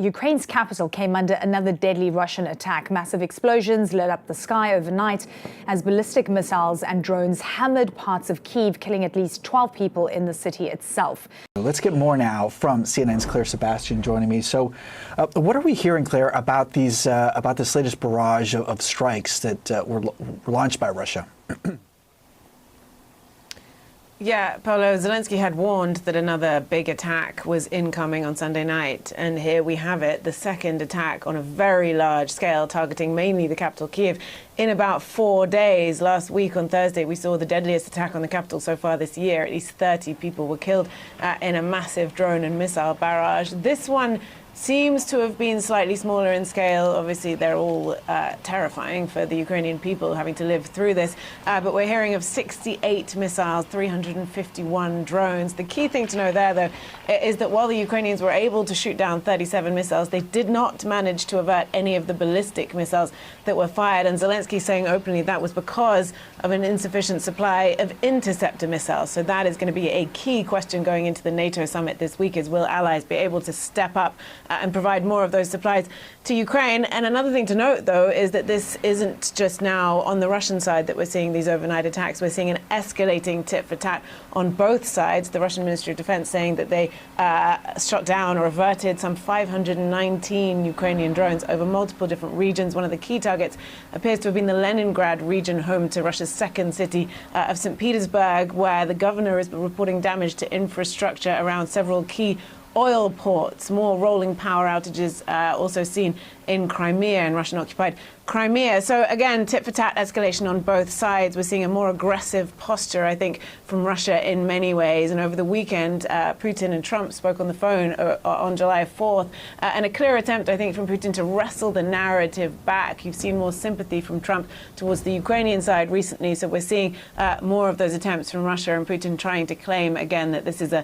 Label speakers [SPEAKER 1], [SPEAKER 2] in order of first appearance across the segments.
[SPEAKER 1] Ukraine's capital came under another deadly Russian attack. Massive explosions lit up the sky overnight as ballistic missiles and drones hammered parts of Kyiv, killing at least 12 people in the city itself.
[SPEAKER 2] Let's get more now from CNN's Clare Sebastian joining me. So what are we hearing, Clare, about this latest barrage of strikes that were launched by Russia?
[SPEAKER 3] Yeah, Paolo, Zelensky had warned that another big attack was incoming on Sunday night. And here we have it, the second attack on a very large scale, targeting mainly the capital, Kyiv, in about 4 days. Last week on Thursday, we saw the deadliest attack on the capital so far this year. At least 30 people were killed in a massive drone and missile barrage. This one seems to have been slightly smaller in scale. Obviously, they're all terrifying for the Ukrainian people having to live through this. But we're hearing of 68 missiles, 351 drones. The key thing to know there, though, is that while the Ukrainians were able to shoot down 37 missiles, they did not manage to avert any of the ballistic missiles that were fired. And Zelensky saying openly that was because of an insufficient supply of interceptor missiles. So that is going to be a key question going into the NATO summit this week, is will allies be able to step up and provide more of those supplies to Ukraine? And another thing to note, though, is that this isn't just now on the Russian side that we're seeing these overnight attacks. We're seeing an escalating tit for tat on both sides. The Russian Ministry of Defense saying that they shot down or averted some 519 Ukrainian drones over multiple different regions. One of the key targets appears to have been the Leningrad region, home to Russia's second city of St. Petersburg, where the governor is reporting damage to infrastructure around several key oil ports. More rolling power outages also seen in Crimea, in Russian-occupied Crimea. So again, tit-for-tat escalation on both sides. We're seeing a more aggressive posture, I think, from Russia in many ways. And over the weekend, Putin and Trump spoke on the phone on July 4th, and a clear attempt, I think, from Putin to wrestle the narrative back. You've seen more sympathy from Trump towards the Ukrainian side recently, so we're seeing more of those attempts from Russia and Putin trying to claim again that this is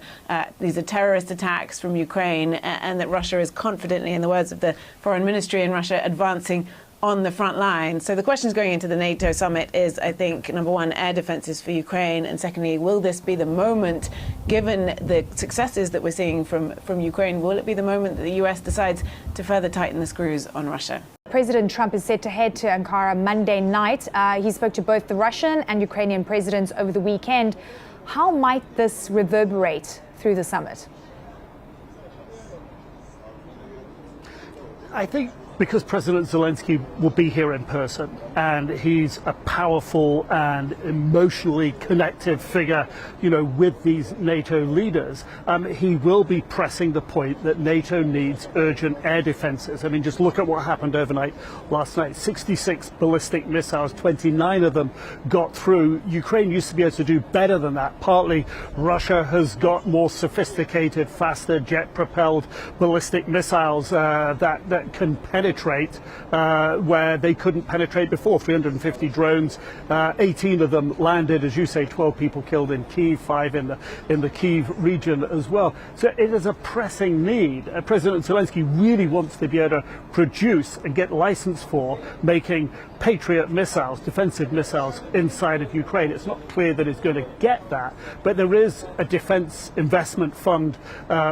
[SPEAKER 3] these are terrorist attacks from Ukraine, and that Russia is confidently, in the words of the foreign ministry in Russia, advancing on the front line. So the questions going into the NATO summit is, I think, number one, air defenses for Ukraine, and secondly, will this be the moment, given the successes that we're seeing from Ukraine, will it be the moment that the US decides to further tighten the screws on Russia?
[SPEAKER 1] President Trump is set to head to Ankara Monday night. He spoke to both the Russian and Ukrainian presidents over the weekend. How might this reverberate through the summit?
[SPEAKER 4] I think because President Zelensky will be here in person, and he's a powerful and emotionally connective figure, with these NATO leaders, he will be pressing the point that NATO needs urgent air defenses. I mean, just look at what happened overnight last night. 66 ballistic missiles, 29 of them got through. Ukraine used to be able to do better than that. Partly Russia has got more sophisticated, faster jet-propelled ballistic missiles that can penetrate where they couldn't penetrate before. 350 drones, 18 of them landed, as you say, 12 people killed in Kyiv, 5 in the Kyiv region as well. So it is a pressing need. President Zelensky really wants to be able to produce and get license for making Patriot missiles, defensive missiles, inside of Ukraine. It's not clear that it's going to get that, but there is a Defense Investment Fund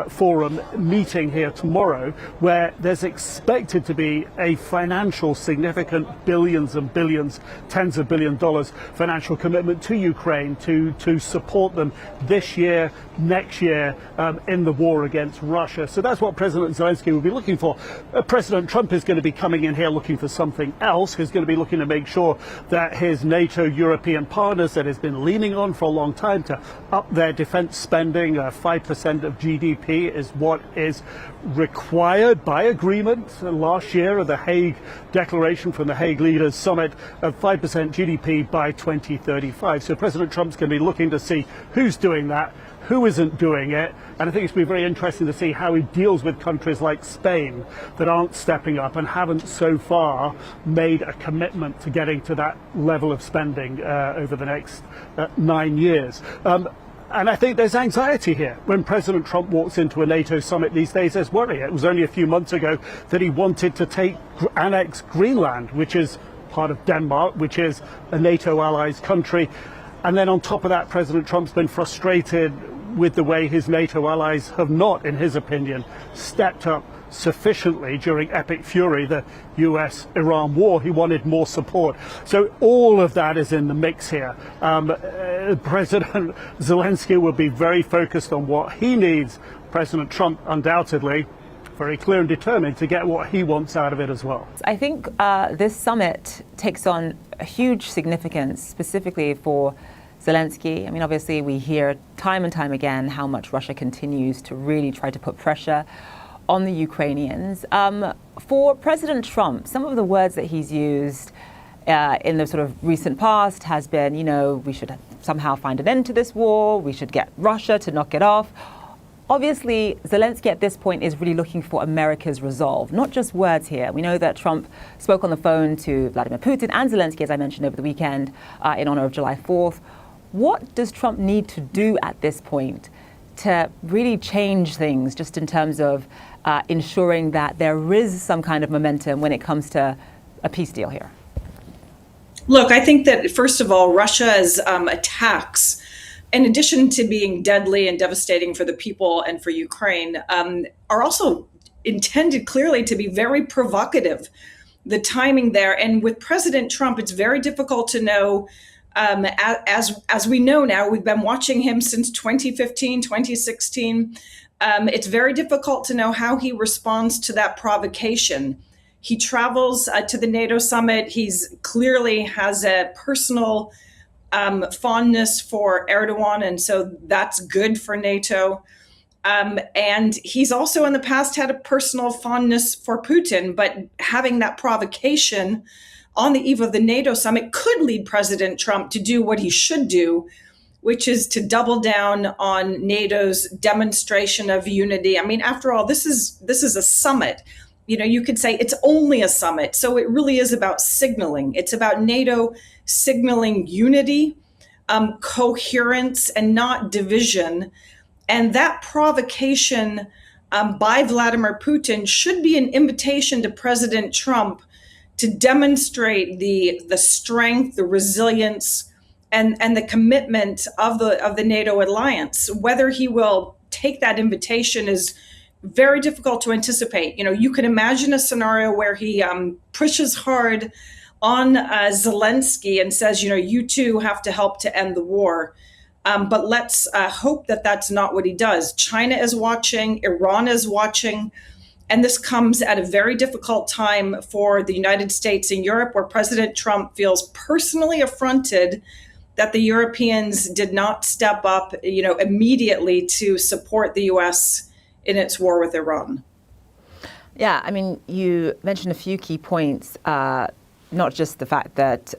[SPEAKER 4] forum meeting here tomorrow where there's expected to be a financial, significant billions and billions, tens of $billions financial commitment to Ukraine to support them this year, next year, in the war against Russia. So that's what President Zelensky will be looking for. President Trump is going to be coming in here looking for something else. He's going to be looking to make sure that his NATO European partners that has been leaning on for a long time to up their defense spending, 5% of GDP is what is required by agreement last year of the Hague Declaration from the Hague Leaders Summit of 5% GDP by 2035. So President Trump's going to be looking to see who's doing that, who isn't doing it, and I think it's going to be very interesting to see how he deals with countries like Spain that aren't stepping up and haven't so far made a commitment to getting to that level of spending over the next 9 years. And I think there's anxiety here. When President Trump walks into a NATO summit these days, there's worry. It was only a few months ago that he wanted to annex Greenland, which is part of Denmark, which is a NATO allies country. And then on top of that, President Trump's been frustrated with the way his NATO allies have not, in his opinion, stepped up sufficiently during Epic Fury, the US-Iran war. He wanted more support. So all of that is in the mix here. President Zelensky will be very focused on what he needs. President Trump, undoubtedly, very clear and determined to get what he wants out of it as well.
[SPEAKER 5] I think this summit takes on a huge significance, specifically for Zelensky. I mean, obviously, we hear time and time again how much Russia continues to really try to put pressure on the Ukrainians. For President Trump, some of the words that he's used in the sort of recent past has been, we should somehow find an end to this war, we should get Russia to knock it off. Obviously, Zelensky at this point is really looking for America's resolve, not just words here. We know that Trump spoke on the phone to Vladimir Putin and Zelensky, as I mentioned, over the weekend in honor of July 4th. What does Trump need to do at this point to really change things, just in terms of ensuring that there is some kind of momentum when it comes to a peace deal here?
[SPEAKER 6] Look, I think that, first of all, Russia's attacks, in addition to being deadly and devastating for the people and for Ukraine, are also intended clearly to be very provocative. The timing there, and with President Trump, it's very difficult to know. As we know now, we've been watching him since 2015, 2016. It's very difficult to know how he responds to that provocation. He travels to the NATO summit. He's clearly has a personal fondness for Erdogan, and so that's good for NATO. And he's also in the past had a personal fondness for Putin, but having that provocation on the eve of the NATO summit could lead President Trump to do what he should do, which is to double down on NATO's demonstration of unity. I mean, after all, this is a summit. You could say it's only a summit. So it really is about signaling. It's about NATO signaling unity, coherence, and not division. And that provocation by Vladimir Putin should be an invitation to President Trump to demonstrate the strength, the resilience, and the commitment of the NATO alliance. Whether he will take that invitation is very difficult to anticipate. You can imagine a scenario where he pushes hard on Zelensky and says, you two have to help to end the war. But let's hope that that's not what he does. China is watching, Iran is watching, and this comes at a very difficult time for the United States and Europe, where President Trump feels personally affronted that the Europeans did not step up, immediately to support the U.S. in its war with Iran.
[SPEAKER 5] Yeah, I mean, you mentioned a few key points, not just the fact that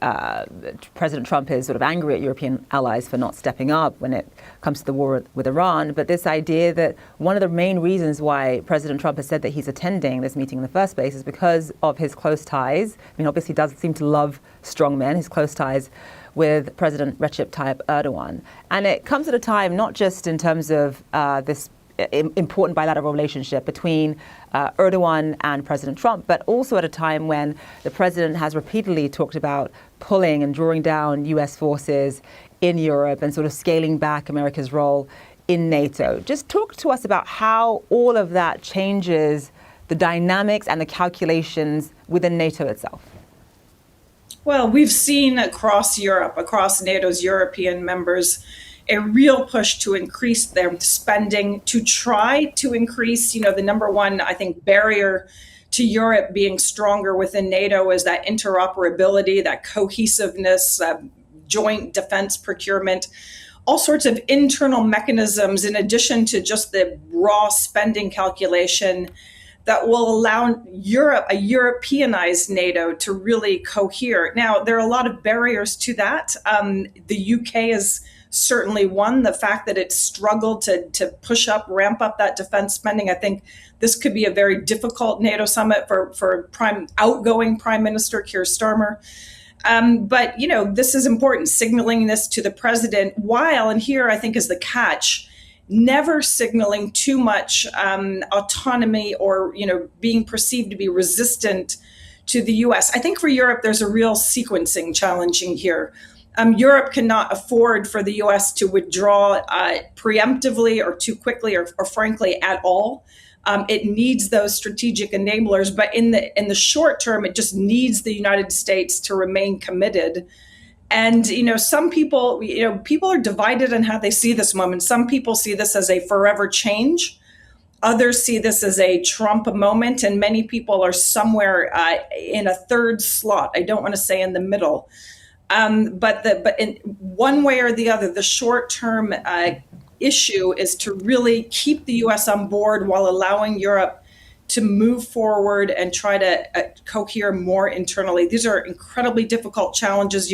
[SPEAKER 5] President Trump is sort of angry at European allies for not stepping up when it comes to the war with Iran, but this idea that one of the main reasons why President Trump has said that he's attending this meeting in the first place is because of his close ties. I mean, obviously he does seem to love strong men, his close ties with President Recep Tayyip Erdogan. And it comes at a time not just in terms of this important bilateral relationship between Erdogan and President Trump, but also at a time when the president has repeatedly talked about pulling and drawing down U.S. forces in Europe and sort of scaling back America's role in NATO. Just talk to us about how all of that changes the dynamics and the calculations within NATO itself.
[SPEAKER 6] Well, we've seen across Europe, across NATO's European members, a real push to increase their spending, to try to increase, the number one, I think, barrier to Europe being stronger within NATO is that interoperability, that cohesiveness, joint defense procurement, all sorts of internal mechanisms in addition to just the raw spending calculation that will allow Europe, a Europeanized NATO, to really cohere. Now, there are a lot of barriers to that. The UK is certainly one. The fact that it's struggled to ramp up that defense spending. I think this could be a very difficult NATO summit for outgoing Prime Minister Keir Starmer. But, this is important, signaling this to the president while, and here I think is the catch, never signaling too much autonomy or, being perceived to be resistant to the U.S. I think for Europe, there's a real sequencing challenging here. Europe cannot afford for the U.S. to withdraw preemptively or too quickly or frankly at all. It needs those strategic enablers, but in the short term, it just needs the United States to remain committed. And, some people, people are divided on how they see this moment. Some people see this as a forever change. Others see this as a Trump moment, and many people are somewhere in a third slot. I don't want to say in the middle. But in one way or the other, the short-term issue is to really keep the U.S. on board while allowing Europe to move forward and try to cohere more internally. These are incredibly difficult challenges.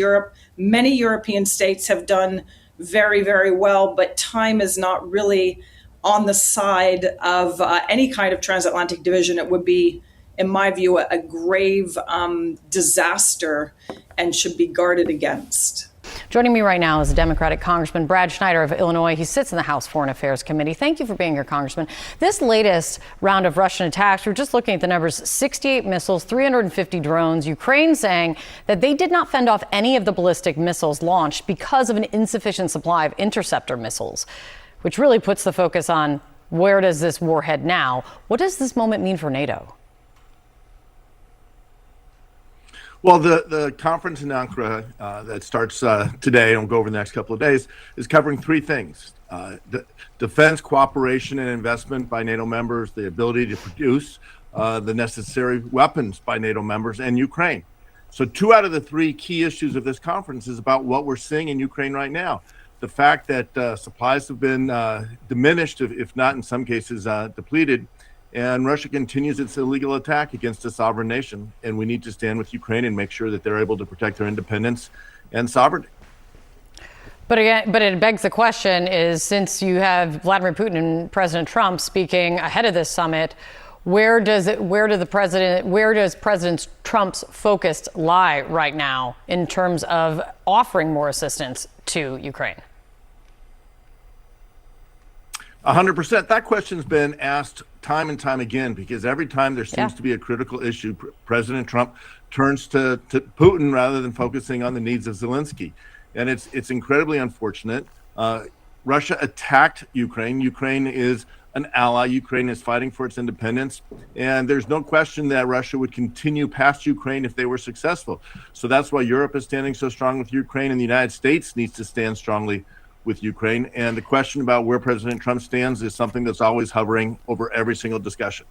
[SPEAKER 6] Many European states have done very, very well, but time is not really on the side of any kind of transatlantic division. It would be, in my view, a grave disaster and should be guarded against.
[SPEAKER 7] Joining me right now is Democratic Congressman Brad Schneider of Illinois. He sits in the House Foreign Affairs Committee. Thank you for being here, Congressman. This latest round of Russian attacks, we're just looking at the numbers: 68 missiles, 350 drones. Ukraine saying that they did not fend off any of the ballistic missiles launched because of an insufficient supply of interceptor missiles, which really puts the focus on where does this war head now? What does this moment mean for NATO?
[SPEAKER 8] Well, the conference in Ankara that starts today and will go over the next couple of days is covering three things: defense cooperation and investment by NATO members, the ability to produce the necessary weapons by NATO members, and Ukraine. So 2 out of the 3 key issues of this conference is about what we're seeing in Ukraine right now. The fact that supplies have been diminished, if not in some cases depleted, and Russia continues its illegal attack against a sovereign nation. And we need to stand with Ukraine and make sure that they're able to protect their independence and sovereignty.
[SPEAKER 7] But it begs the question is, since you have Vladimir Putin and President Trump speaking ahead of this summit, where does President Trump's focus lie right now in terms of offering more assistance to Ukraine?
[SPEAKER 8] 100%. That question's been asked time and time again, because every time there seems to be a critical issue, President Trump turns to Putin rather than focusing on the needs of Zelensky. And it's incredibly unfortunate. Russia attacked Ukraine. Ukraine is an ally. Ukraine is fighting for its independence. And there's no question that Russia would continue past Ukraine if they were successful. So that's why Europe is standing so strong with Ukraine, and the United States needs to stand strongly with Ukraine. And the question about where President Trump stands is something that's always hovering over every single discussion.